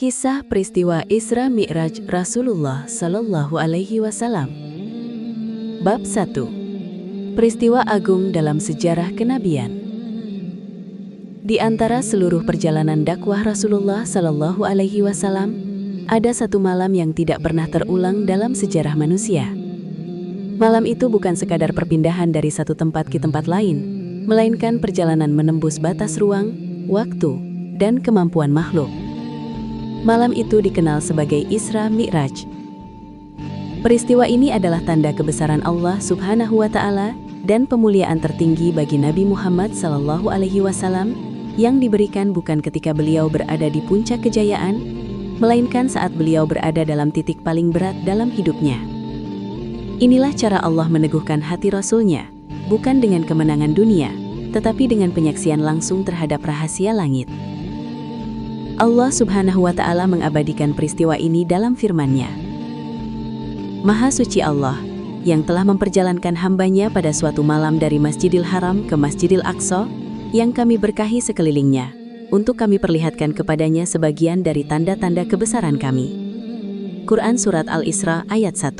Kisah peristiwa Isra Mi'raj Rasulullah Sallallahu Alaihi Wasallam. Bab 1. Peristiwa agung dalam sejarah kenabian. Di antara seluruh perjalanan dakwah Rasulullah Sallallahu Alaihi Wasallam, ada satu malam yang tidak pernah terulang dalam sejarah manusia. Malam itu bukan sekadar perpindahan dari satu tempat ke tempat lain, melainkan perjalanan menembus batas ruang, waktu, dan kemampuan makhluk. Malam itu dikenal sebagai Isra Mi'raj. Peristiwa ini adalah tanda kebesaran Allah Subhanahu wa Ta'ala dan pemuliaan tertinggi bagi Nabi Muhammad Sallallahu Alaihi Wasallam yang diberikan bukan ketika beliau berada di puncak kejayaan, melainkan saat beliau berada dalam titik paling berat dalam hidupnya. Inilah cara Allah meneguhkan hati Rasul-Nya, bukan dengan kemenangan dunia, tetapi dengan penyaksian langsung terhadap rahasia langit. Allah Subhanahu wa Ta'ala mengabadikan peristiwa ini dalam firman-Nya. Maha suci Allah, yang telah memperjalankan hamba-Nya pada suatu malam dari Masjidil Haram ke Masjidil Aqsa, yang kami berkahi sekelilingnya, untuk kami perlihatkan kepadanya sebagian dari tanda-tanda kebesaran kami. Quran Surat Al-Isra ayat 1.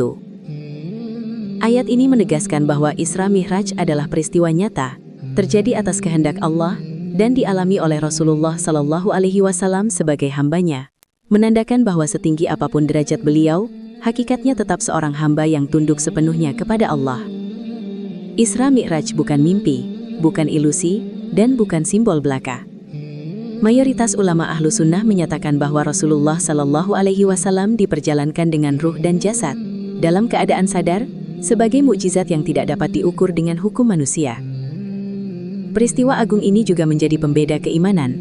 Ayat ini menegaskan bahwa Isra Mi'raj adalah peristiwa nyata, terjadi atas kehendak Allah, dan dialami oleh Rasulullah Sallallahu Alaihi Wasallam sebagai hambanya, menandakan bahwa setinggi apapun derajat beliau, hakikatnya tetap seorang hamba yang tunduk sepenuhnya kepada Allah. Isra Mi'raj bukan mimpi, bukan ilusi, dan bukan simbol belaka. Mayoritas ulama ahlu sunnah menyatakan bahwa Rasulullah Sallallahu Alaihi Wasallam diperjalankan dengan ruh dan jasad, dalam keadaan sadar, sebagai mukjizat yang tidak dapat diukur dengan hukum manusia. Peristiwa agung ini juga menjadi pembeda keimanan.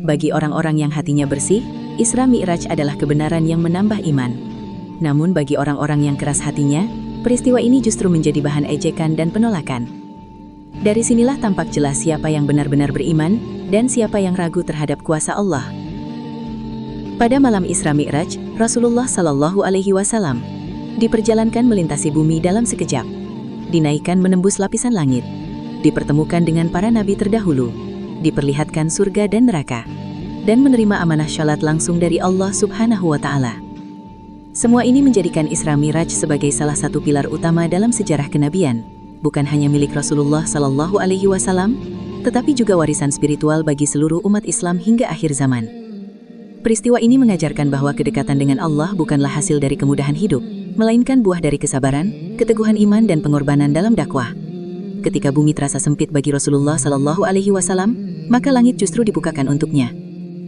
Bagi orang-orang yang hatinya bersih, Isra Mi'raj adalah kebenaran yang menambah iman. Namun bagi orang-orang yang keras hatinya, peristiwa ini justru menjadi bahan ejekan dan penolakan. Dari sinilah tampak jelas siapa yang benar-benar beriman, dan siapa yang ragu terhadap kuasa Allah. Pada malam Isra Mi'raj, Rasulullah Sallallahu Alaihi Wasallam diperjalankan melintasi bumi dalam sekejap, dinaikkan menembus lapisan langit, dipertemukan dengan para nabi terdahulu, diperlihatkan surga dan neraka, dan menerima amanah syalat langsung dari Allah Subhanahu wa Ta'ala. Semua ini menjadikan Isra Mi'raj sebagai salah satu pilar utama dalam sejarah kenabian, bukan hanya milik Rasulullah Sallallahu Alaihi Wasallam, tetapi juga warisan spiritual bagi seluruh umat Islam hingga akhir zaman. Peristiwa ini mengajarkan bahwa kedekatan dengan Allah bukanlah hasil dari kemudahan hidup, melainkan buah dari kesabaran, keteguhan iman, dan pengorbanan dalam dakwah. Ketika bumi terasa sempit bagi Rasulullah Sallallahu Alaihi Wasallam, maka langit justru dibukakan untuknya.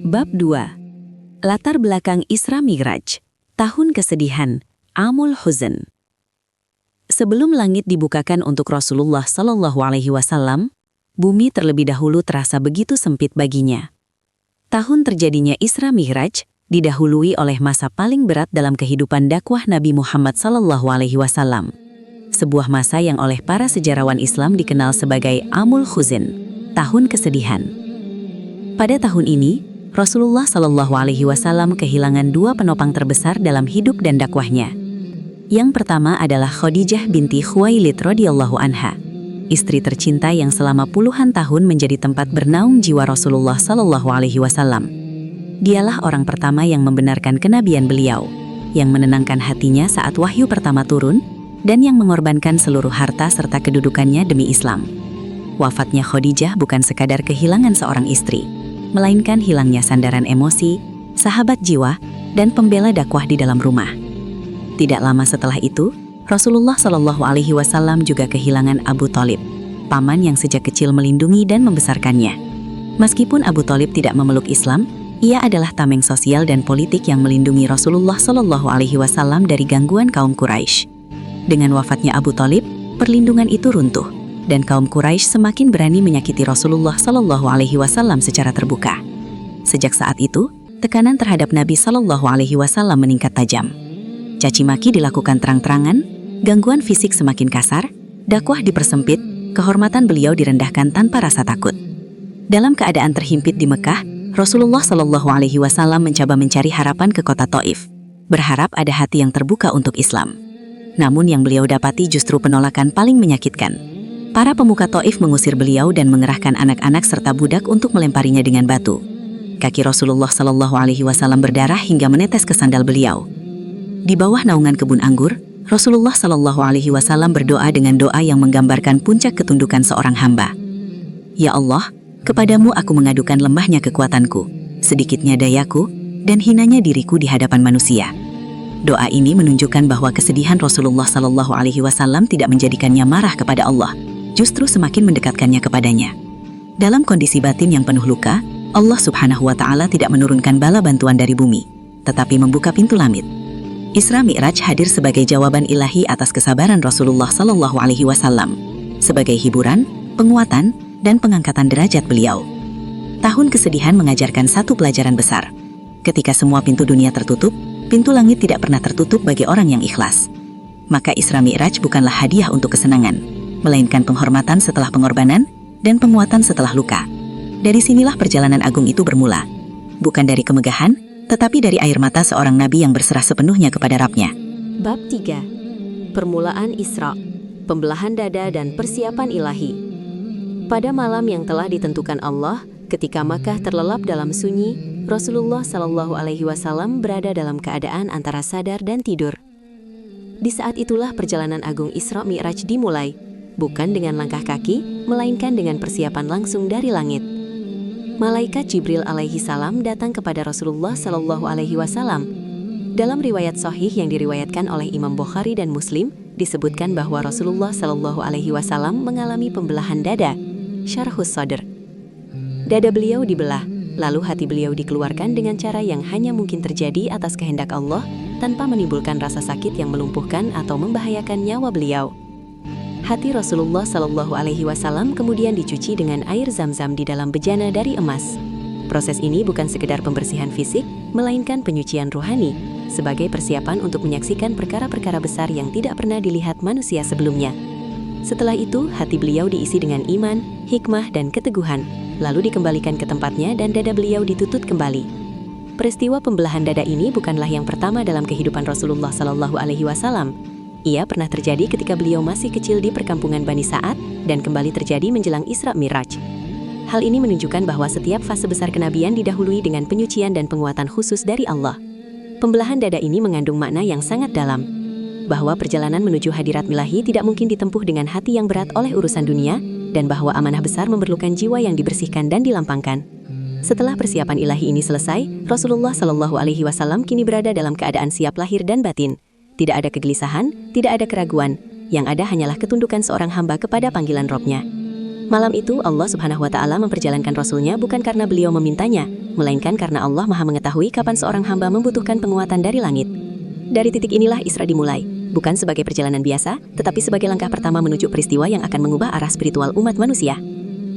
Bab 2. Latar belakang Isra Mi'raj. Tahun kesedihan, Amul Huzn. Sebelum langit dibukakan untuk Rasulullah Sallallahu Alaihi Wasallam, bumi terlebih dahulu terasa begitu sempit baginya. Tahun terjadinya Isra Mi'raj didahului oleh masa paling berat dalam kehidupan dakwah Nabi Muhammad Sallallahu Alaihi Wasallam. Sebuah masa yang oleh para sejarawan Islam dikenal sebagai Amul Huzn, tahun kesedihan. Pada tahun ini, Rasulullah Sallallahu Alaihi Wasallam kehilangan dua penopang terbesar dalam hidup dan dakwahnya. Yang pertama adalah Khadijah binti Khuwailid radhiyallahu anha, istri tercinta yang selama puluhan tahun menjadi tempat bernaung jiwa Rasulullah Sallallahu Alaihi Wasallam. Dialah orang pertama yang membenarkan kenabian beliau, yang menenangkan hatinya saat wahyu pertama turun, dan yang mengorbankan seluruh harta serta kedudukannya demi Islam. Wafatnya Khadijah bukan sekadar kehilangan seorang istri, melainkan hilangnya sandaran emosi, sahabat jiwa, dan pembela dakwah di dalam rumah. Tidak lama setelah itu, Rasulullah Shallallahu Alaihi Wasallam juga kehilangan Abu Thalib, paman yang sejak kecil melindungi dan membesarkannya. Meskipun Abu Thalib tidak memeluk Islam, ia adalah tameng sosial dan politik yang melindungi Rasulullah Shallallahu Alaihi Wasallam dari gangguan kaum Quraisy. Dengan wafatnya Abu Thalib, perlindungan itu runtuh, dan kaum Quraisy semakin berani menyakiti Rasulullah Sallallahu Alaihi Wasallam secara terbuka. Sejak saat itu, tekanan terhadap Nabi Sallallahu Alaihi Wasallam meningkat tajam. Caci maki dilakukan terang-terangan, gangguan fisik semakin kasar, dakwah dipersempit, kehormatan beliau direndahkan tanpa rasa takut. Dalam keadaan terhimpit di Mekah, Rasulullah Sallallahu Alaihi Wasallam mencoba mencari harapan ke kota Taif, berharap ada hati yang terbuka untuk Islam. Namun yang beliau dapati justru penolakan paling menyakitkan. Para pemuka Taif mengusir beliau dan mengerahkan anak-anak serta budak untuk melemparinya dengan batu. kaki Rasulullah Shallallahu Alaihi Wasallam berdarah hingga menetes ke sandal beliau. Di bawah naungan kebun anggur, Rasulullah Shallallahu Alaihi Wasallam berdoa dengan doa yang menggambarkan puncak ketundukan seorang hamba. Ya Allah, kepadamu aku mengadukan lemahnya kekuatanku, sedikitnya dayaku, dan hinanya diriku di hadapan manusia. Doa ini menunjukkan bahwa kesedihan Rasulullah Shallallahu Alaihi Wasallam tidak menjadikannya marah kepada Allah, justru semakin mendekatkannya kepadanya. Dalam kondisi batin yang penuh luka, Allah Subhanahu wa Ta'ala tidak menurunkan bala bantuan dari bumi, tetapi membuka pintu langit. Isra Mi'raj hadir sebagai jawaban ilahi atas kesabaran Rasulullah Shallallahu Alaihi Wasallam, sebagai hiburan, penguatan, dan pengangkatan derajat beliau. Tahun kesedihan mengajarkan satu pelajaran besar. Ketika semua pintu dunia tertutup, pintu langit tidak pernah tertutup bagi orang yang ikhlas. Maka Isra Mi'raj bukanlah hadiah untuk kesenangan, melainkan penghormatan setelah pengorbanan dan penguatan setelah luka. Dari sinilah perjalanan agung itu bermula. Bukan dari kemegahan, tetapi dari air mata seorang nabi yang berserah sepenuhnya kepada Rabb-Nya. Bab 3. Permulaan Isra, pembelahan dada dan persiapan ilahi. Pada malam yang telah ditentukan Allah, ketika Makkah terlelap dalam sunyi, Rasulullah Shallallahu Alaihi Wasallam berada dalam keadaan antara sadar dan tidur. Di saat itulah perjalanan agung Isra Mi'raj dimulai, bukan dengan langkah kaki, melainkan dengan persiapan langsung dari langit. Malaikat Jibril alaihi salam datang kepada Rasulullah Shallallahu Alaihi Wasallam. Dalam riwayat sahih yang diriwayatkan oleh Imam Bukhari dan Muslim, disebutkan bahwa Rasulullah Shallallahu Alaihi Wasallam mengalami pembelahan dada, syarhus sadr. Dada beliau dibelah, lalu hati beliau dikeluarkan dengan cara yang hanya mungkin terjadi atas kehendak Allah, tanpa menimbulkan rasa sakit yang melumpuhkan atau membahayakan nyawa beliau. Hati Rasulullah Shallallahu Alaihi Wasallam kemudian dicuci dengan air zam-zam di dalam bejana dari emas. Proses ini bukan sekedar pembersihan fisik, melainkan penyucian ruhani, sebagai persiapan untuk menyaksikan perkara-perkara besar yang tidak pernah dilihat manusia sebelumnya. Setelah itu, hati beliau diisi dengan iman, hikmah, dan keteguhan, lalu dikembalikan ke tempatnya dan dada beliau ditutut kembali. Peristiwa pembelahan dada ini bukanlah yang pertama dalam kehidupan Rasulullah Shallallahu Alaihi Wasallam. Ia pernah terjadi ketika beliau masih kecil di perkampungan Bani Sa'ad dan kembali terjadi menjelang Isra Mi'raj. Hal ini menunjukkan bahwa setiap fase besar kenabian didahului dengan penyucian dan penguatan khusus dari Allah. Pembelahan dada ini mengandung makna yang sangat dalam, bahwa perjalanan menuju hadirat ilahi tidak mungkin ditempuh dengan hati yang berat oleh urusan dunia, dan bahwa amanah besar memerlukan jiwa yang dibersihkan dan dilampangkan. Setelah persiapan ilahi ini selesai, Rasulullah Shallallahu Alaihi Wasallam kini berada dalam keadaan siap lahir dan batin. Tidak ada kegelisahan, tidak ada keraguan, yang ada hanyalah ketundukan seorang hamba kepada panggilan Rabb-Nya. Malam itu Allah Subhanahu wa Ta'ala memperjalankan Rasulnya bukan karena beliau memintanya, melainkan karena Allah Maha mengetahui kapan seorang hamba membutuhkan penguatan dari langit. Dari titik inilah Isra dimulai, bukan sebagai perjalanan biasa, tetapi sebagai langkah pertama menuju peristiwa yang akan mengubah arah spiritual umat manusia.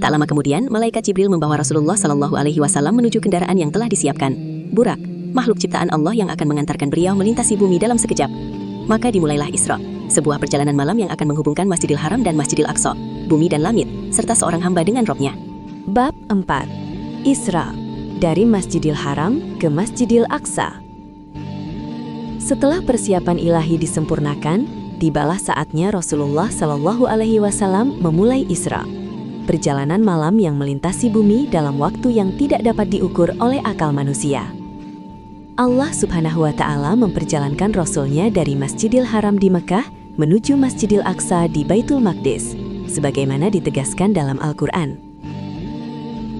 Tak lama kemudian, malaikat Jibril membawa Rasulullah Shallallahu Alaihi Wasallam menuju kendaraan yang telah disiapkan, Burak, makhluk ciptaan Allah yang akan mengantarkan beliau melintasi bumi dalam sekejap. Maka dimulailah Isra, sebuah perjalanan malam yang akan menghubungkan Masjidil Haram dan Masjidil Aqsa, bumi dan langit, serta seorang hamba dengan Rabb-Nya. Bab 4. Isra, dari Masjidil Haram ke Masjidil Aqsa. Setelah persiapan ilahi disempurnakan, tibalah saatnya Rasulullah Shallallahu Alaihi Wasallam memulai Isra, perjalanan malam yang melintasi bumi dalam waktu yang tidak dapat diukur oleh akal manusia. Allah Subhanahu wa Ta'ala memperjalankan Rasulnya dari Masjidil Haram di Mekah menuju Masjidil Aqsa di Baitul Maqdis, sebagaimana ditegaskan dalam Al-Quran.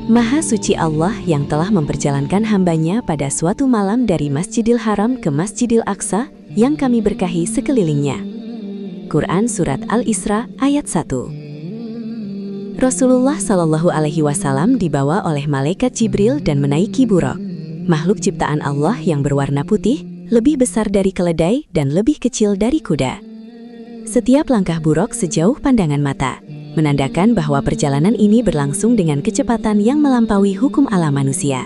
Maha suci Allah yang telah memperjalankan hambanya pada suatu malam dari Masjidil Haram ke Masjidil Aqsa yang kami berkahi sekelilingnya. Quran Surat Al-Isra ayat 1. Rasulullah Shallallahu Alaihi Wasallam dibawa oleh malaikat Jibril dan menaiki Buraq, makhluk ciptaan Allah yang berwarna putih, lebih besar dari keledai dan lebih kecil dari kuda. Setiap langkah Buraq sejauh pandangan mata, menandakan bahwa perjalanan ini berlangsung dengan kecepatan yang melampaui hukum alam manusia.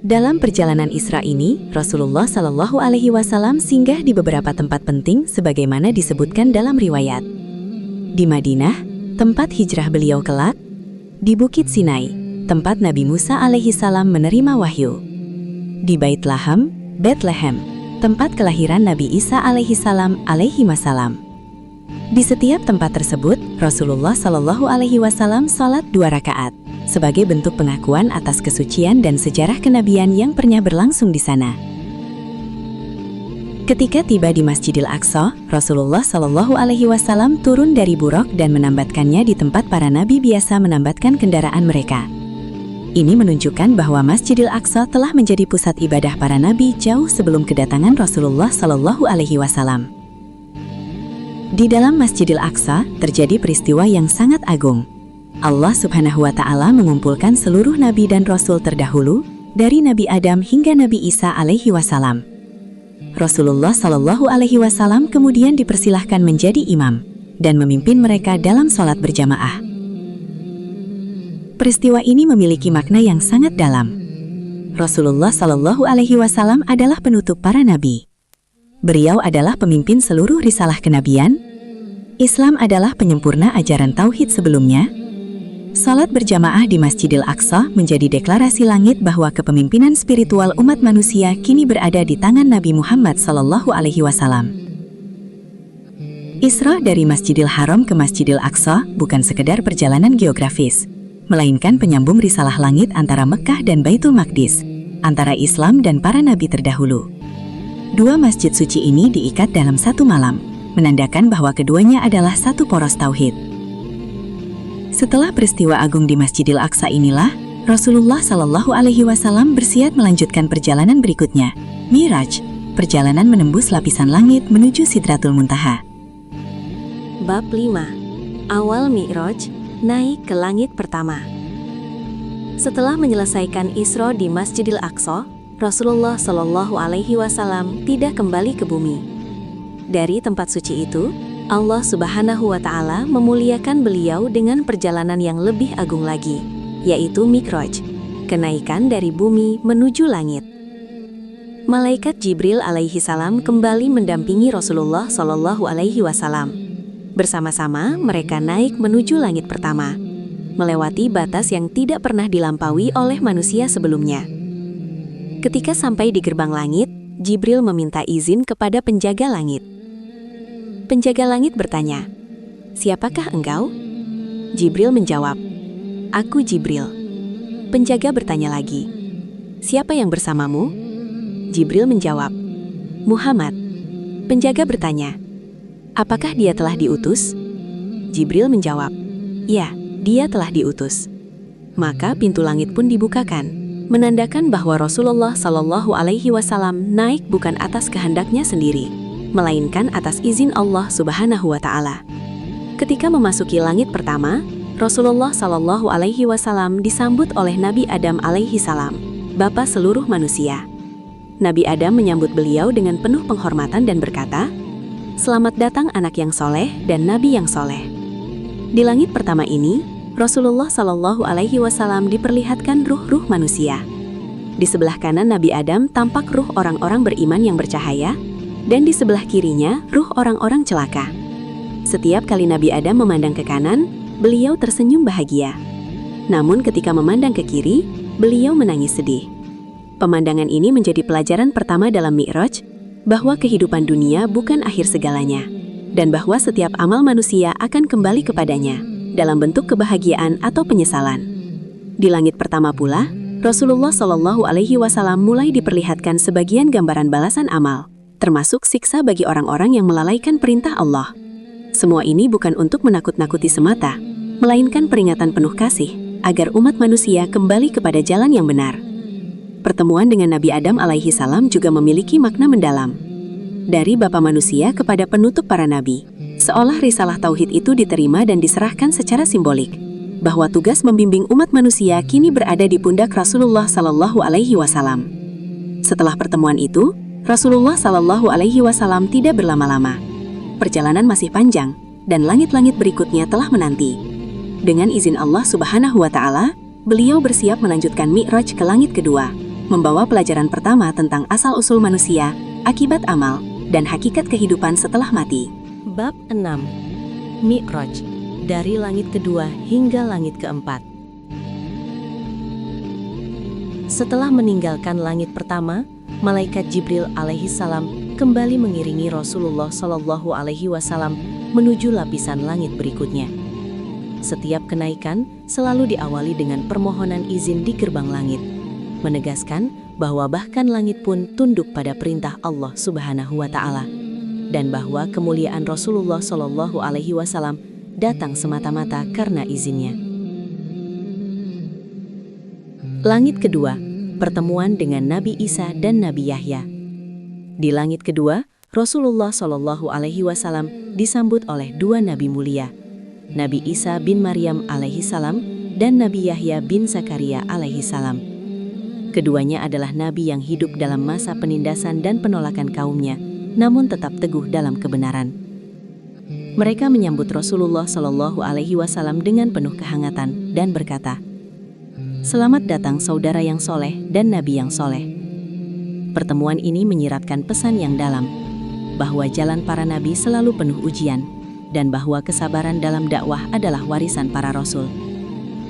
Dalam perjalanan Isra ini, Rasulullah Shallallahu Alaihi Wasallam singgah di beberapa tempat penting sebagaimana disebutkan dalam riwayat. Di Madinah, tempat hijrah beliau kelak; di Bukit Sinai, tempat Nabi Musa alaihi salam menerima wahyu; di Bait Laham, Bethlehem, tempat kelahiran Nabi Isa alaihi salam alaihi wasallam. Di setiap tempat tersebut, Rasulullah Shallallahu Alaihi Wasallam salat 2 rakaat, sebagai bentuk pengakuan atas kesucian dan sejarah kenabian yang pernah berlangsung di sana. Ketika tiba di Masjidil Aqsa, Rasulullah Shallallahu Alaihi Wasallam turun dari buraq dan menambatkannya di tempat para nabi biasa menambatkan kendaraan mereka. Ini menunjukkan bahwa Masjidil Aqsa telah menjadi pusat ibadah para nabi jauh sebelum kedatangan Rasulullah Shallallahu Alaihi Wasallam. Di dalam Masjidil Aqsa terjadi peristiwa yang sangat agung. Allah Subhanahu wa Ta'ala mengumpulkan seluruh nabi dan rasul terdahulu, dari Nabi Adam hingga Nabi Isa alaihi wasallam. Rasulullah Shallallahu Alaihi Wasallam kemudian dipersilahkan menjadi imam dan memimpin mereka dalam sholat berjamaah. Peristiwa ini memiliki makna yang sangat dalam. Rasulullah Shallallahu Alaihi Wasallam adalah penutup para nabi. Beliau adalah pemimpin seluruh risalah kenabian. Islam adalah penyempurna ajaran tauhid sebelumnya. Salat berjamaah di Masjidil Aqsa menjadi deklarasi langit bahwa kepemimpinan spiritual umat manusia kini berada di tangan Nabi Muhammad Sallallahu Alaihi Wasallam. Isra dari Masjidil Haram ke Masjidil Aqsa bukan sekedar perjalanan geografis, melainkan penyambung risalah langit antara Mekkah dan Baitul Maqdis, antara Islam dan para nabi terdahulu. Dua masjid suci ini diikat dalam satu malam, menandakan bahwa keduanya adalah satu poros tauhid. Setelah peristiwa agung di Masjidil Aqsa inilah, Rasulullah Shallallahu Alaihi Wasallam bersiap melanjutkan perjalanan berikutnya, Mi'raj, perjalanan menembus lapisan langit menuju Sidratul Muntaha. Bab 5. Awal Mi'raj, naik ke langit pertama. Setelah menyelesaikan Isra di Masjidil Aqsa, Rasulullah Shallallahu Alaihi Wasallam tidak kembali ke bumi. Dari tempat suci itu, Allah Subhanahu wa Ta'ala memuliakan beliau dengan perjalanan yang lebih agung lagi, yaitu Mi'raj, kenaikan dari bumi menuju langit. Malaikat Jibril alaihi salam kembali mendampingi Rasulullah Shallallahu Alaihi Wasallam. Bersama-sama mereka naik menuju langit pertama, melewati batas yang tidak pernah dilampaui oleh manusia sebelumnya. Ketika sampai di gerbang langit, Jibril meminta izin kepada penjaga langit. Penjaga langit bertanya, "Siapakah engkau?" Jibril menjawab, "Aku Jibril." Penjaga bertanya lagi, "Siapa yang bersamamu?" Jibril menjawab, "Muhammad." Penjaga bertanya, "Apakah dia telah diutus?" Jibril menjawab, "Ya, dia telah diutus." Maka pintu langit pun dibukakan, menandakan bahwa Rasulullah Shallallahu Alaihi Wasallam naik bukan atas kehendaknya sendiri, melainkan atas izin Allah Subhanahu wa Ta'ala. Ketika memasuki langit pertama, Rasulullah Shallallahu Alaihi Wasallam disambut oleh Nabi Adam alaihi salam, bapa seluruh manusia. Nabi Adam menyambut beliau dengan penuh penghormatan dan berkata, "Selamat datang anak yang soleh dan nabi yang soleh." Di langit pertama ini, Rasulullah Shallallahu Alaihi Wasallam diperlihatkan ruh-ruh manusia. Di sebelah kanan Nabi Adam tampak ruh orang-orang beriman yang bercahaya, dan di sebelah kirinya ruh orang-orang celaka. Setiap kali Nabi Adam memandang ke kanan, beliau tersenyum bahagia. Namun ketika memandang ke kiri, beliau menangis sedih. Pemandangan ini menjadi pelajaran pertama dalam Mi'raj, bahwa kehidupan dunia bukan akhir segalanya, dan bahwa setiap amal manusia akan kembali kepadanya, dalam bentuk kebahagiaan atau penyesalan. Di langit pertama pula, Rasulullah Shallallahu Alaihi Wasallam mulai diperlihatkan sebagian gambaran balasan amal, termasuk siksa bagi orang-orang yang melalaikan perintah Allah. Semua ini bukan untuk menakut-nakuti semata, melainkan peringatan penuh kasih, agar umat manusia kembali kepada jalan yang benar. Pertemuan dengan Nabi Adam alaihi salam juga memiliki makna mendalam. Dari Bapa manusia kepada penutup para nabi, seolah risalah tauhid itu diterima dan diserahkan secara simbolik, bahwa tugas membimbing umat manusia kini berada di pundak Rasulullah Sallallahu Alaihi Wasallam. Setelah pertemuan itu, Rasulullah Shallallahu Alaihi Wasallam tidak berlama-lama. Perjalanan masih panjang, dan langit-langit berikutnya telah menanti. Dengan izin Allah Subhanahu wa Ta'ala, beliau bersiap melanjutkan Mi'raj ke langit kedua, membawa pelajaran pertama tentang asal-usul manusia, akibat amal, dan hakikat kehidupan setelah mati. Bab 6. Mi'raj, dari langit kedua hingga langit keempat. Setelah meninggalkan langit pertama, Malaikat Jibril alaihi salam kembali mengiringi Rasulullah Shallallahu Alaihi Wasallam menuju lapisan langit berikutnya. Setiap kenaikan selalu diawali dengan permohonan izin di gerbang langit, menegaskan bahwa bahkan langit pun tunduk pada perintah Allah Subhanahu wa Ta'ala, dan bahwa kemuliaan Rasulullah Shallallahu Alaihi Wasallam datang semata-mata karena izinnya. Langit kedua, pertemuan dengan Nabi Isa dan Nabi Yahya. Di langit kedua, Rasulullah Shallallahu Alaihi Wasallam disambut oleh dua nabi mulia, Nabi Isa bin Maryam alaihi salam dan Nabi Yahya bin Zakaria alaihi salam. Keduanya adalah nabi yang hidup dalam masa penindasan dan penolakan kaumnya, namun tetap teguh dalam kebenaran. Mereka menyambut Rasulullah Shallallahu Alaihi Wasallam dengan penuh kehangatan dan berkata, "Selamat datang saudara yang soleh dan nabi yang soleh." Pertemuan ini menyiratkan pesan yang dalam, bahwa jalan para nabi selalu penuh ujian, dan bahwa kesabaran dalam dakwah adalah warisan para rasul.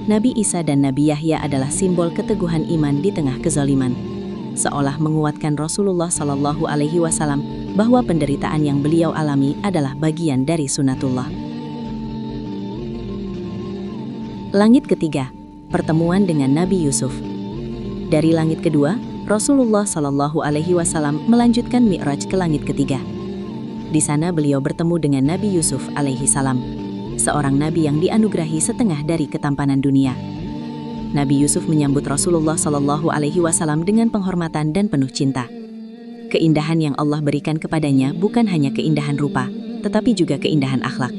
Nabi Isa dan Nabi Yahya adalah simbol keteguhan iman di tengah kezaliman, seolah menguatkan Rasulullah Shallallahu Alaihi Wasallam bahwa penderitaan yang beliau alami adalah bagian dari sunatullah. Langit ketiga, pertemuan dengan Nabi Yusuf. Dari langit kedua, Rasulullah Shallallahu Alaihi Wasallam melanjutkan Mi'raj ke langit ketiga. Di sana beliau bertemu dengan Nabi Yusuf alaihi salam, seorang nabi yang dianugerahi setengah dari ketampanan dunia. Nabi Yusuf menyambut Rasulullah Shallallahu Alaihi Wasallam dengan penghormatan dan penuh cinta. Keindahan yang Allah berikan kepadanya bukan hanya keindahan rupa, tetapi juga keindahan akhlak.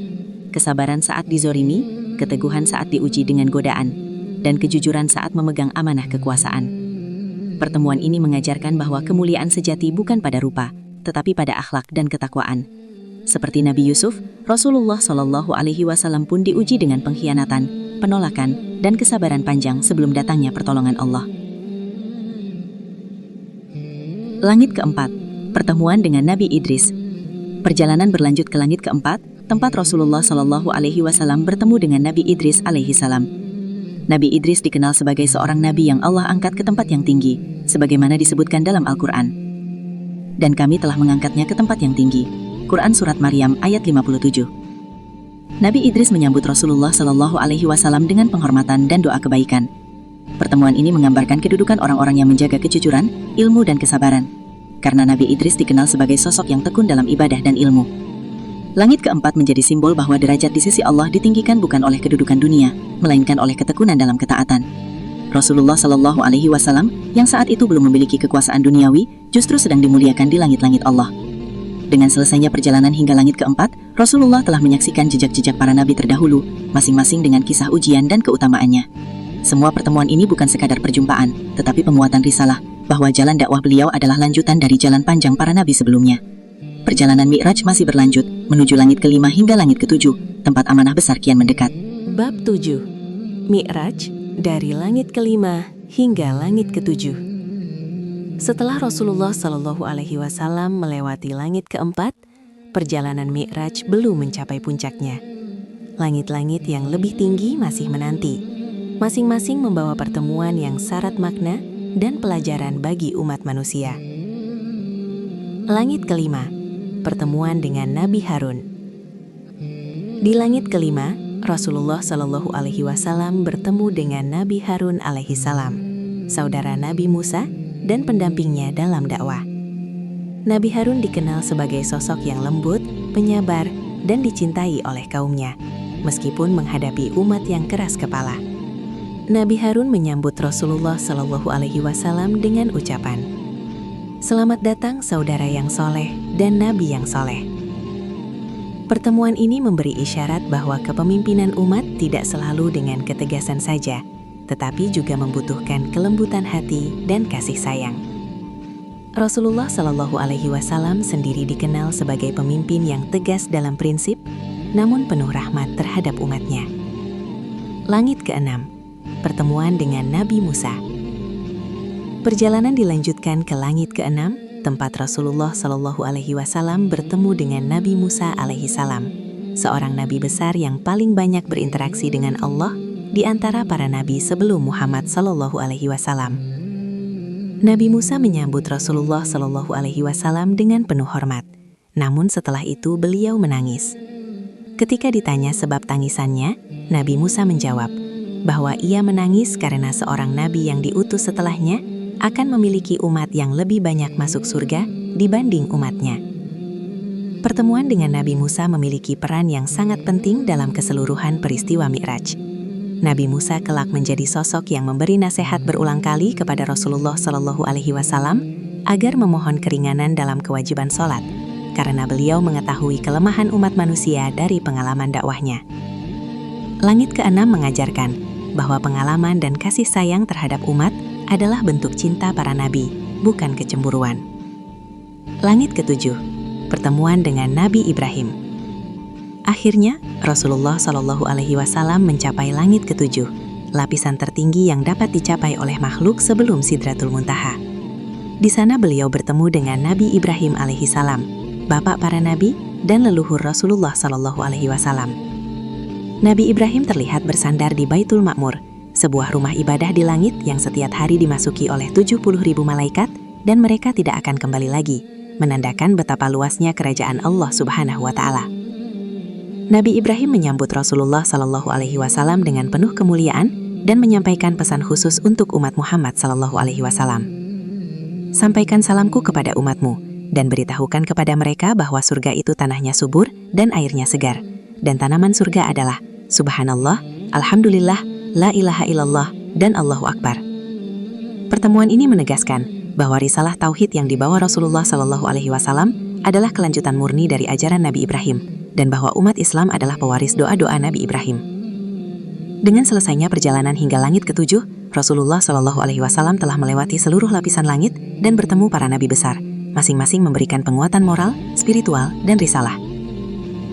Kesabaran saat dizolimi, keteguhan saat diuji dengan godaan, dan kejujuran saat memegang amanah kekuasaan. Pertemuan ini mengajarkan bahwa kemuliaan sejati bukan pada rupa, tetapi pada akhlak dan ketakwaan. Seperti Nabi Yusuf, Rasulullah Shallallahu Alaihi Wasallam pun diuji dengan pengkhianatan, penolakan, dan kesabaran panjang sebelum datangnya pertolongan Allah. Langit keempat, pertemuan dengan Nabi Idris. Perjalanan berlanjut ke langit keempat, tempat Rasulullah Shallallahu Alaihi Wasallam bertemu dengan Nabi Idris alaihi salam. Nabi Idris dikenal sebagai seorang nabi yang Allah angkat ke tempat yang tinggi, sebagaimana disebutkan dalam Al-Quran. Dan kami telah mengangkatnya ke tempat yang tinggi. Quran Surat Maryam ayat 57. Nabi Idris menyambut Rasulullah Shallallahu Alaihi Wasallam dengan penghormatan dan doa kebaikan. Pertemuan ini menggambarkan kedudukan orang-orang yang menjaga kejujuran, ilmu dan kesabaran. Karena Nabi Idris dikenal sebagai sosok yang tekun dalam ibadah dan ilmu. Langit keempat menjadi simbol bahwa derajat di sisi Allah ditinggikan bukan oleh kedudukan dunia, melainkan oleh ketekunan dalam ketaatan. Rasulullah Shallallahu Alaihi Wasallam yang saat itu belum memiliki kekuasaan duniawi, justru sedang dimuliakan di langit-langit Allah. Dengan selesainya perjalanan hingga langit keempat, Rasulullah telah menyaksikan jejak-jejak para nabi terdahulu, masing-masing dengan kisah ujian dan keutamaannya. Semua pertemuan ini bukan sekadar perjumpaan, tetapi penguatan risalah, bahwa jalan dakwah beliau adalah lanjutan dari jalan panjang para nabi sebelumnya. Perjalanan Mi'raj masih berlanjut, menuju langit kelima hingga langit ketujuh, tempat amanah besar kian mendekat. Bab 7. Mi'raj dari langit kelima hingga langit ketujuh. Setelah Rasulullah Shallallahu Alaihi Wasallam melewati langit keempat, perjalanan Mi'raj belum mencapai puncaknya. Langit-langit yang lebih tinggi masih menanti, masing-masing membawa pertemuan yang syarat makna dan pelajaran bagi umat manusia. Langit kelima, pertemuan dengan Nabi Harun. Di langit kelima, Rasulullah Shallallahu Alaihi Wasallam bertemu dengan Nabi Harun alaihi salam, saudara Nabi Musa dan pendampingnya dalam dakwah. Nabi Harun dikenal sebagai sosok yang lembut, penyabar, dan dicintai oleh kaumnya, meskipun menghadapi umat yang keras kepala. Nabi Harun menyambut Rasulullah Shallallahu Alaihi Wasallam dengan ucapan, "Selamat datang saudara yang soleh dan Nabi yang soleh." Pertemuan ini memberi isyarat bahwa kepemimpinan umat tidak selalu dengan ketegasan saja, tetapi juga membutuhkan kelembutan hati dan kasih sayang. Rasulullah Shallallahu Alaihi Wasallam sendiri dikenal sebagai pemimpin yang tegas dalam prinsip, namun penuh rahmat terhadap umatnya. Langit keenam, pertemuan dengan Nabi Musa. Perjalanan dilanjutkan ke langit keenam, tempat Rasulullah Shallallahu Alaihi Wasallam bertemu dengan Nabi Musa alaihi salam, seorang nabi besar yang paling banyak berinteraksi dengan Allah di antara para nabi sebelum Muhammad Shallallahu Alaihi Wasallam. Nabi Musa menyambut Rasulullah Shallallahu Alaihi Wasallam dengan penuh hormat. Namun setelah itu beliau menangis. Ketika ditanya sebab tangisannya, Nabi Musa menjawab bahwa ia menangis karena seorang nabi yang diutus setelahnya akan memiliki umat yang lebih banyak masuk surga dibanding umatnya. Pertemuan dengan Nabi Musa memiliki peran yang sangat penting dalam keseluruhan peristiwa Mi'raj. Nabi Musa kelak menjadi sosok yang memberi nasihat berulang kali kepada Rasulullah SAW agar memohon keringanan dalam kewajiban sholat, karena beliau mengetahui kelemahan umat manusia dari pengalaman dakwahnya. Langit ke-6 mengajarkan bahwa pengalaman dan kasih sayang terhadap umat adalah bentuk cinta para nabi, bukan kecemburuan. Langit ke-7, pertemuan dengan Nabi Ibrahim. Akhirnya, Rasulullah SAW mencapai langit ke-7, lapisan tertinggi yang dapat dicapai oleh makhluk sebelum Sidratul Muntaha. Di sana beliau bertemu dengan Nabi Ibrahim alaihissalam, bapak para nabi dan leluhur Rasulullah SAW. Nabi Ibrahim terlihat bersandar di Baitul Ma'mur, sebuah rumah ibadah di langit yang setiap hari dimasuki oleh 70.000 malaikat dan mereka tidak akan kembali lagi, menandakan betapa luasnya kerajaan Allah Subhanahu wa Ta'ala. Nabi Ibrahim menyambut Rasulullah SAW dengan penuh kemuliaan dan menyampaikan pesan khusus untuk umat Muhammad SAW. Sampaikan salamku kepada umatmu dan beritahukan kepada mereka bahwa surga itu tanahnya subur dan airnya segar, dan tanaman surga adalah Subhanallah, Alhamdulillah, La ilaha illallah, dan Allahu Akbar. Pertemuan ini menegaskan bahwa risalah tauhid yang dibawa Rasulullah SAW adalah kelanjutan murni dari ajaran Nabi Ibrahim, dan bahwa umat Islam adalah pewaris doa-doa Nabi Ibrahim. Dengan selesainya perjalanan hingga langit ke-7, Rasulullah SAW telah melewati seluruh lapisan langit dan bertemu para nabi besar, masing-masing memberikan penguatan moral, spiritual, dan risalah.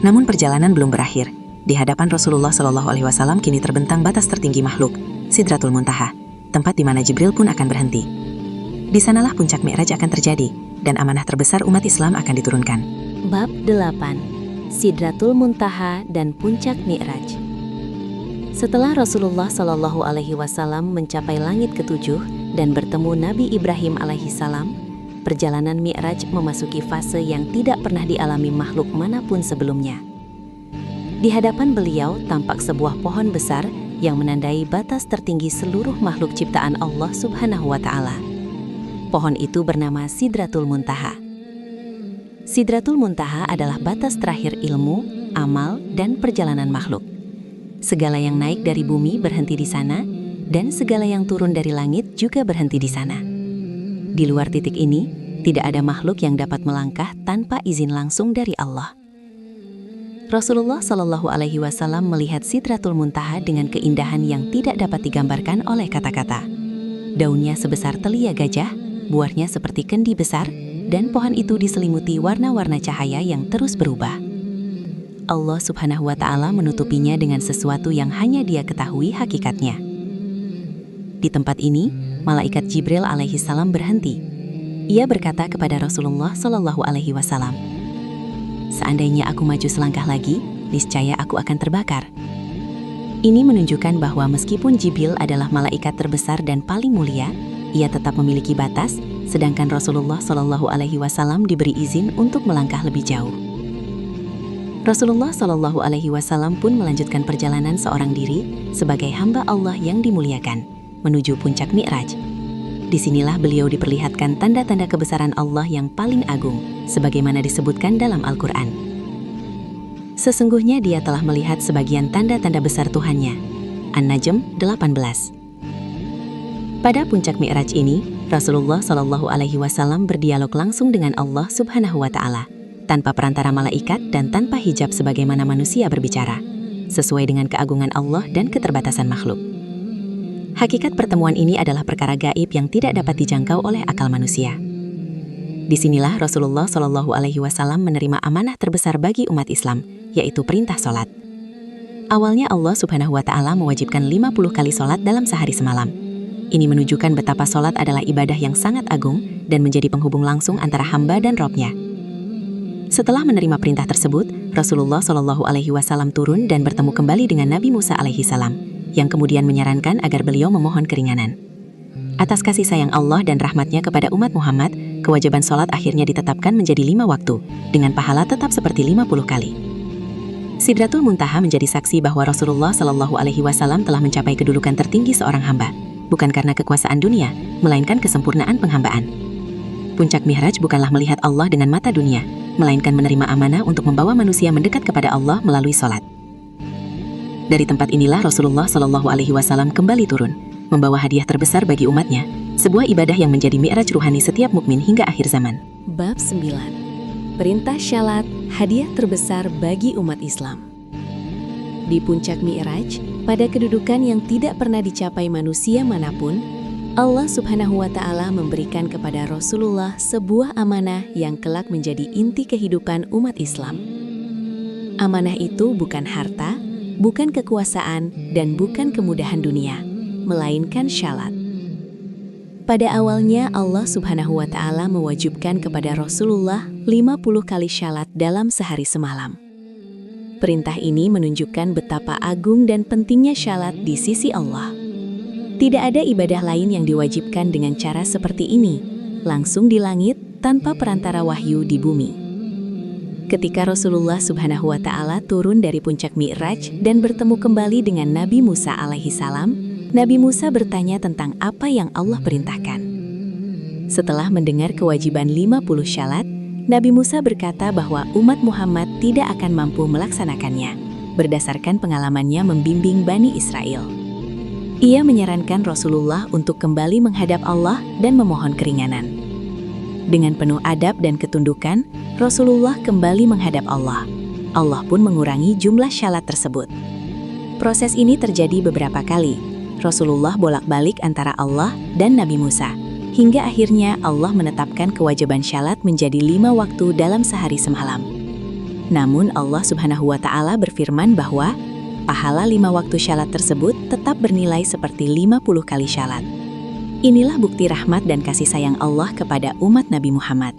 Namun perjalanan belum berakhir. Di hadapan Rasulullah SAW kini terbentang batas tertinggi makhluk, Sidratul Muntaha, tempat di mana Jibril pun akan berhenti. Di sanalah puncak Mi'raj akan terjadi, dan amanah terbesar umat Islam akan diturunkan. Bab 8. Sidratul Muntaha dan Puncak Mi'raj. Setelah Rasulullah SAW mencapai langit ke-7 dan bertemu Nabi Ibrahim alaihissalam, perjalanan Mi'raj memasuki fase yang tidak pernah dialami makhluk manapun sebelumnya. Di hadapan beliau tampak sebuah pohon besar yang menandai batas tertinggi seluruh makhluk ciptaan Allah Subhanahu wa Ta'ala. Pohon itu bernama Sidratul Muntaha. Sidratul Muntaha adalah batas terakhir ilmu, amal, dan perjalanan makhluk. Segala yang naik dari bumi berhenti di sana, dan segala yang turun dari langit juga berhenti di sana. Di luar titik ini, tidak ada makhluk yang dapat melangkah tanpa izin langsung dari Allah. Rasulullah SAW melihat Sidratul Muntaha dengan keindahan yang tidak dapat digambarkan oleh kata-kata. Daunnya sebesar telia gajah, buahnya seperti kendi besar, dan pohon itu diselimuti warna-warna cahaya yang terus berubah. Allah Subhanahu wa Ta'ala menutupinya dengan sesuatu yang hanya Dia ketahui hakikatnya. Di tempat ini, malaikat Jibril alaihissalam berhenti. Ia berkata kepada Rasulullah SAW, "Seandainya aku maju selangkah lagi, niscaya aku akan terbakar." Ini menunjukkan bahwa meskipun Jibril adalah malaikat terbesar dan paling mulia, ia tetap memiliki batas, sedangkan Rasulullah SAW diberi izin untuk melangkah lebih jauh. Rasulullah SAW pun melanjutkan perjalanan seorang diri sebagai hamba Allah yang dimuliakan, menuju puncak Mi'raj. Disinilah beliau diperlihatkan tanda-tanda kebesaran Allah yang paling agung, sebagaimana disebutkan dalam Al-Quran. Sesungguhnya dia telah melihat sebagian tanda-tanda besar Tuhannya. An-Najm 18. Pada puncak Mi'raj ini, Rasulullah SAW berdialog langsung dengan Allah Subhanahu wa Ta'ala, tanpa perantara malaikat dan tanpa hijab sebagaimana manusia berbicara, sesuai dengan keagungan Allah dan keterbatasan makhluk. Hakikat pertemuan ini adalah perkara gaib yang tidak dapat dijangkau oleh akal manusia. Disinilah Rasulullah SAW menerima amanah terbesar bagi umat Islam, yaitu perintah sholat. Awalnya Allah Subhanahu wa Ta'ala mewajibkan 50 kali sholat dalam sehari semalam. Ini menunjukkan betapa sholat adalah ibadah yang sangat agung dan menjadi penghubung langsung antara hamba dan Robnya. Setelah menerima perintah tersebut, Rasulullah SAW turun dan bertemu kembali dengan Nabi Musa alaihissalam, yang kemudian menyarankan agar beliau memohon keringanan. Atas kasih sayang Allah dan rahmatnya kepada umat Muhammad, kewajiban sholat akhirnya ditetapkan menjadi 5 waktu, dengan pahala tetap seperti 50 kali. Sidratul Muntaha menjadi saksi bahwa Rasulullah Shallallahu Alaihi Wasallam telah mencapai kedudukan tertinggi seorang hamba, bukan karena kekuasaan dunia, melainkan kesempurnaan penghambaan. Puncak Mi'raj bukanlah melihat Allah dengan mata dunia, melainkan menerima amanah untuk membawa manusia mendekat kepada Allah melalui sholat. Dari tempat inilah Rasulullah Shallallahu Alaihi Wasallam kembali turun, membawa hadiah terbesar bagi umatnya, sebuah ibadah yang menjadi mi'raj ruhani setiap mukmin hingga akhir zaman. Bab 9. Perintah syalat, hadiah terbesar bagi umat Islam. Di puncak Mi'raj, pada kedudukan yang tidak pernah dicapai manusia manapun, Allah Subhanahu wa Ta'ala memberikan kepada Rasulullah sebuah amanah yang kelak menjadi inti kehidupan umat Islam. Amanah itu bukan harta, bukan kekuasaan, dan bukan kemudahan dunia, melainkan syalat. Pada awalnya Allah Subhanahu wa Ta'ala mewajibkan kepada Rasulullah 50 kali syalat dalam sehari semalam. Perintah ini menunjukkan betapa agung dan pentingnya syalat di sisi Allah. Tidak ada ibadah lain yang diwajibkan dengan cara seperti ini, langsung di langit tanpa perantara wahyu di bumi. Ketika Rasulullah Subhanahu wa Ta'ala turun dari puncak Mi'raj dan bertemu kembali dengan Nabi Musa alaihi salam, Nabi Musa bertanya tentang apa yang Allah perintahkan. Setelah mendengar kewajiban 50 syalat, Nabi Musa berkata bahwa umat Muhammad tidak akan mampu melaksanakannya, berdasarkan pengalamannya membimbing Bani Israel. Ia menyarankan Rasulullah untuk kembali menghadap Allah dan memohon keringanan. Dengan penuh adab dan ketundukan, Rasulullah kembali menghadap Allah. Allah pun mengurangi jumlah syalat tersebut. Proses ini terjadi beberapa kali. Rasulullah bolak-balik antara Allah dan Nabi Musa, hingga akhirnya Allah menetapkan kewajiban syalat menjadi 5 waktu dalam sehari semalam. Namun Allah Subhanahu wa Ta'ala berfirman bahwa pahala 5 waktu syalat tersebut tetap bernilai seperti 50 kali syalat. Inilah bukti rahmat dan kasih sayang Allah kepada umat Nabi Muhammad.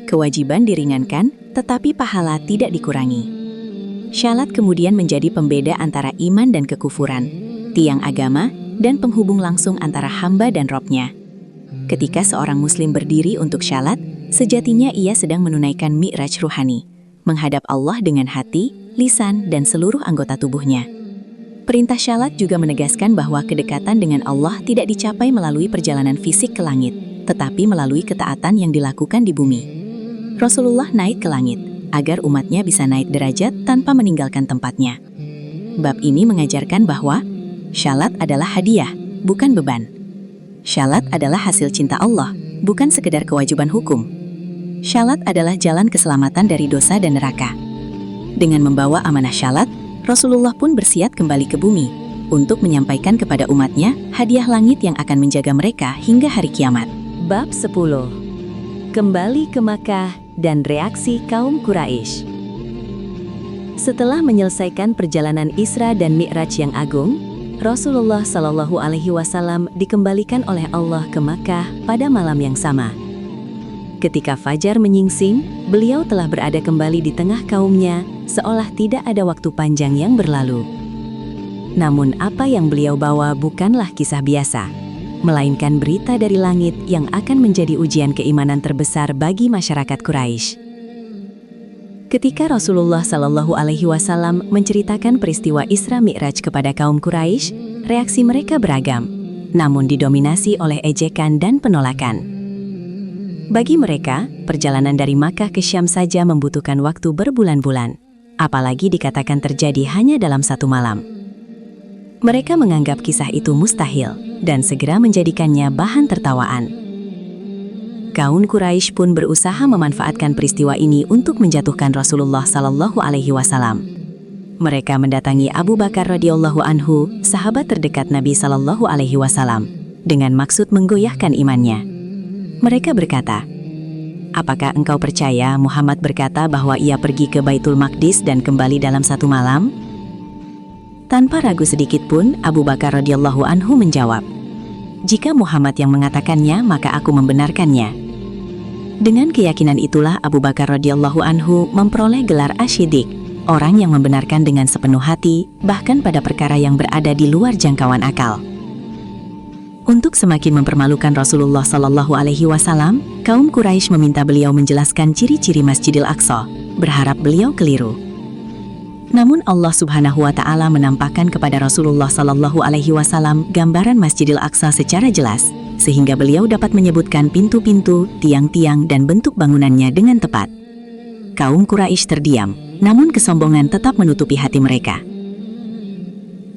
Kewajiban diringankan, tetapi pahala tidak dikurangi. Syalat kemudian menjadi pembeda antara iman dan kekufuran, tiang agama, dan penghubung langsung antara hamba dan Robnya. Ketika seorang muslim berdiri untuk syalat, sejatinya ia sedang menunaikan mi'raj ruhani, menghadap Allah dengan hati, lisan, dan seluruh anggota tubuhnya. Perintah syalat juga menegaskan bahwa kedekatan dengan Allah tidak dicapai melalui perjalanan fisik ke langit, tetapi melalui ketaatan yang dilakukan di bumi. Rasulullah naik ke langit, agar umatnya bisa naik derajat tanpa meninggalkan tempatnya. Bab ini mengajarkan bahwa syalat adalah hadiah, bukan beban. Syalat adalah hasil cinta Allah, bukan sekedar kewajiban hukum. Syalat adalah jalan keselamatan dari dosa dan neraka. Dengan membawa amanah syalat, Rasulullah pun bersiap kembali ke bumi untuk menyampaikan kepada umatnya hadiah langit yang akan menjaga mereka hingga hari kiamat. Bab 10. Kembali ke Makkah dan reaksi kaum Quraisy. Setelah menyelesaikan perjalanan Isra dan Mi'raj yang agung, Rasulullah Shallallahu Alaihi Wasallam dikembalikan oleh Allah ke Makkah pada malam yang sama. Ketika fajar menyingsing, beliau telah berada kembali di tengah kaumnya, seolah tidak ada waktu panjang yang berlalu. Namun apa yang beliau bawa bukanlah kisah biasa, melainkan berita dari langit yang akan menjadi ujian keimanan terbesar bagi masyarakat Quraisy. Ketika Rasulullah Shallallahu Alaihi Wasallam menceritakan peristiwa Isra Mi'raj kepada kaum Quraisy, reaksi mereka beragam, namun didominasi oleh ejekan dan penolakan. Bagi mereka, perjalanan dari Makkah ke Syam saja membutuhkan waktu berbulan-bulan, apalagi dikatakan terjadi hanya dalam 1 malam. Mereka menganggap kisah itu mustahil dan segera menjadikannya bahan tertawaan. Kaum Quraisy pun berusaha memanfaatkan peristiwa ini untuk menjatuhkan Rasulullah Sallallahu Alaihi Wasallam. Mereka mendatangi Abu Bakar radhiyallahu anhu, sahabat terdekat Nabi Sallallahu Alaihi Wasallam, dengan maksud menggoyahkan imannya. Mereka berkata, "Apakah engkau percaya Muhammad berkata bahwa ia pergi ke Baitul Maqdis dan kembali dalam 1 malam?" Tanpa ragu sedikit pun, Abu Bakar radhiyallahu anhu menjawab, "Jika Muhammad yang mengatakannya, maka aku membenarkannya." Dengan keyakinan itulah Abu Bakar radhiyallahu anhu memperoleh gelar Asy-Siddiq, orang yang membenarkan dengan sepenuh hati, bahkan pada perkara yang berada di luar jangkauan akal. Untuk semakin mempermalukan Rasulullah Sallallahu Alaihi Wasallam, kaum Quraisy meminta beliau menjelaskan ciri-ciri Masjidil Aqsa, berharap beliau keliru. Namun Allah Subhanahu wa Ta'ala menampakkan kepada Rasulullah Sallallahu Alaihi Wasallam gambaran Masjidil Aqsa secara jelas, sehingga beliau dapat menyebutkan pintu-pintu, tiang-tiang, dan bentuk bangunannya dengan tepat. Kaum Quraisy terdiam, namun kesombongan tetap menutupi hati mereka.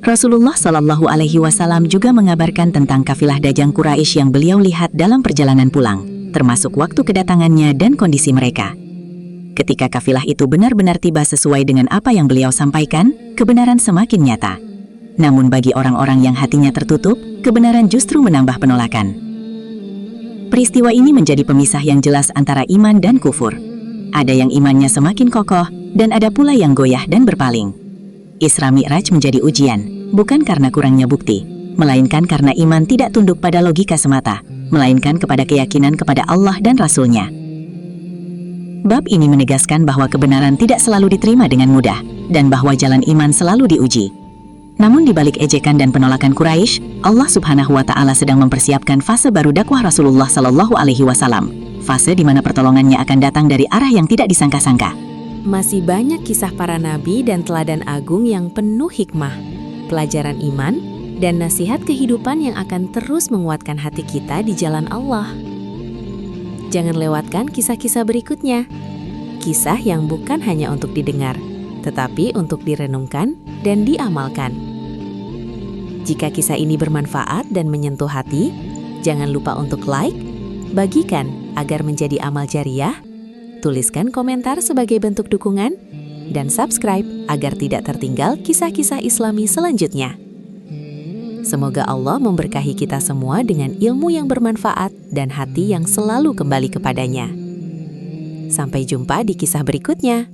Rasulullah Sallallahu Alaihi Wasallam juga mengabarkan tentang kafilah Dajjal Quraisy yang beliau lihat dalam perjalanan pulang, termasuk waktu kedatangannya dan kondisi mereka. Ketika kafilah itu benar-benar tiba sesuai dengan apa yang beliau sampaikan, kebenaran semakin nyata. Namun bagi orang-orang yang hatinya tertutup, kebenaran justru menambah penolakan. Peristiwa ini menjadi pemisah yang jelas antara iman dan kufur. Ada yang imannya semakin kokoh, dan ada pula yang goyah dan berpaling. Isra Mi'raj menjadi ujian, bukan karena kurangnya bukti, melainkan karena iman tidak tunduk pada logika semata, melainkan kepada keyakinan kepada Allah dan Rasul-Nya. Bab ini menegaskan bahwa kebenaran tidak selalu diterima dengan mudah, dan bahwa jalan iman selalu diuji. Namun di balik ejekan dan penolakan Quraisy, Allah Subhanahu wa Ta'ala sedang mempersiapkan fase baru dakwah Rasulullah Sallallahu Alaihi Wasallam, fase di mana pertolongannya akan datang dari arah yang tidak disangka-sangka. Masih banyak kisah para nabi dan teladan agung yang penuh hikmah, pelajaran iman, dan nasihat kehidupan yang akan terus menguatkan hati kita di jalan Allah. Jangan lewatkan kisah-kisah berikutnya. Kisah yang bukan hanya untuk didengar, tetapi untuk direnungkan dan diamalkan. Jika kisah ini bermanfaat dan menyentuh hati, jangan lupa untuk like, bagikan agar menjadi amal jariah, tuliskan komentar sebagai bentuk dukungan, dan subscribe agar tidak tertinggal kisah-kisah Islami selanjutnya. Semoga Allah memberkahi kita semua dengan ilmu yang bermanfaat dan hati yang selalu kembali kepadanya. Sampai jumpa di kisah berikutnya.